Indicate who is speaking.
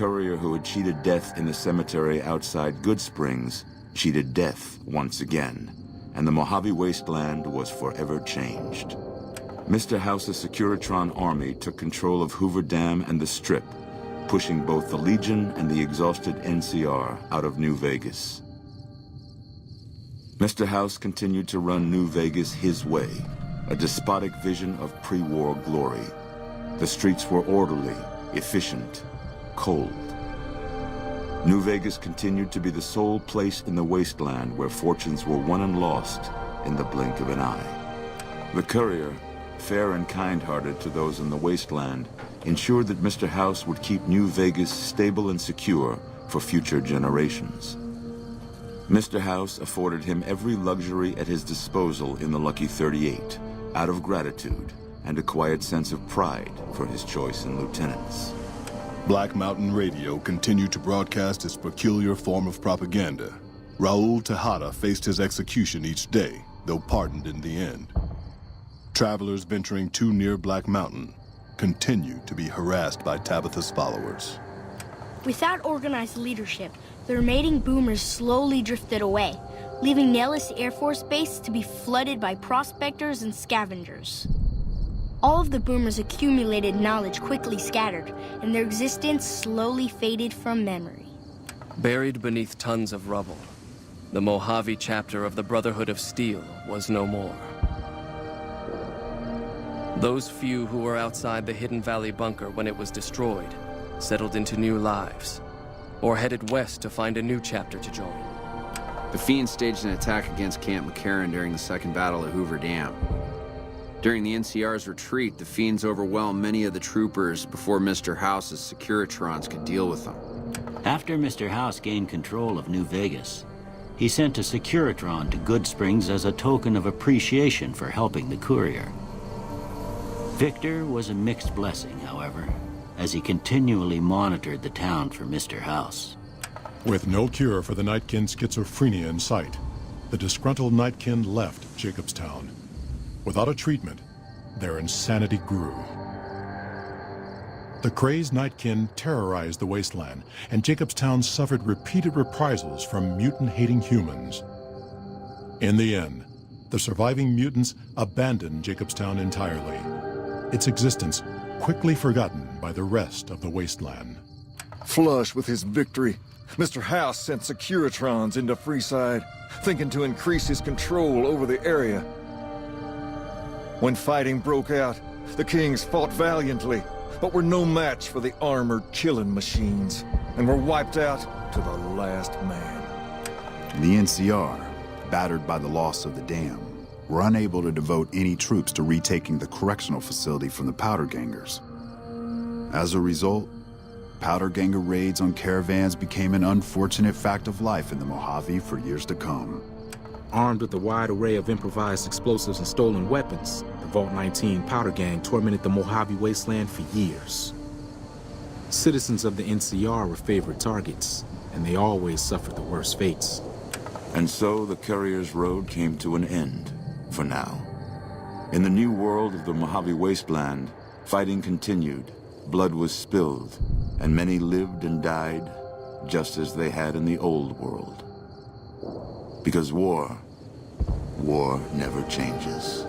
Speaker 1: courier who had cheated death in the cemetery outside Goodsprings cheated death once again, and the Mojave Wasteland was forever changed. Mr. House's Securitron army took control of Hoover Dam and the Strip, pushing both the Legion and the exhausted NCR out of New Vegas. Mr. House continued to run New Vegas his way, a despotic vision of pre-war glory. The streets were orderly, efficient, cold. New Vegas continued to be the sole place in the wasteland where fortunes were won and lost in the blink of an eye. The courier, fair and kind-hearted to those in the wasteland, ensured that Mr. House would keep New Vegas stable and secure for future generations. Mr. House afforded him every luxury at his disposal in the Lucky 38, out of gratitude and a quiet sense of pride for his choice in lieutenants.
Speaker 2: Black Mountain Radio continued to broadcast its peculiar form of propaganda. Raul Tejada faced his execution each day, though pardoned in the end. Travelers venturing too near Black Mountain continued to be harassed by Tabitha's followers.
Speaker 3: Without organized leadership, the remaining boomers slowly drifted away, leaving Nellis Air Force Base to be flooded by prospectors and scavengers. All of the boomers' accumulated knowledge quickly scattered, and their existence slowly faded from memory.
Speaker 4: Buried beneath tons of rubble, the Mojave chapter of the Brotherhood of Steel was no more. Those few who were outside the Hidden Valley bunker when it was destroyed settled into new lives, or headed west to find a new chapter to join.
Speaker 5: The Fiends staged an attack against Camp McCarran during the Second Battle at Hoover Dam. During the NCR's retreat, the Fiends overwhelmed many of the troopers before Mr. House's Securitrons could deal with them.
Speaker 6: After Mr. House gained control of New Vegas, he sent a Securitron to Goodsprings as a token of appreciation for helping the courier. Victor was a mixed blessing, however, as he continually monitored the town for Mr. House.
Speaker 7: With no cure for the Nightkin schizophrenia in sight, the disgruntled Nightkin left Jacobstown. Without a treatment, their insanity grew. The crazed Nightkin terrorized the wasteland, and Jacobstown suffered repeated reprisals from mutant-hating humans. In the end, the surviving mutants abandoned Jacobstown entirely, its existence quickly forgotten by the rest of the wasteland.
Speaker 8: Flush with his victory, Mr. House sent Securitrons into Freeside, thinking to increase his control over the area. When fighting broke out, the Kings fought valiantly, but were no match for the armored killing machines, and were wiped out to the last man.
Speaker 9: The NCR, battered by the loss of the dam, were unable to devote any troops to retaking the correctional facility from the Powder Gangers. As a result, Powder Ganger raids on caravans became an unfortunate fact of life in the Mojave for years to come.
Speaker 10: Armed with a wide array of improvised explosives and stolen weapons, the Vault 19 Powder Gang tormented the Mojave Wasteland for years. Citizens of the NCR were favorite targets, and they always suffered the worst fates.
Speaker 1: And so the courier's road came to an end, for now. In the new world of the Mojave Wasteland, fighting continued, blood was spilled, and many lived and died just as they had in the old world. Because war never changes.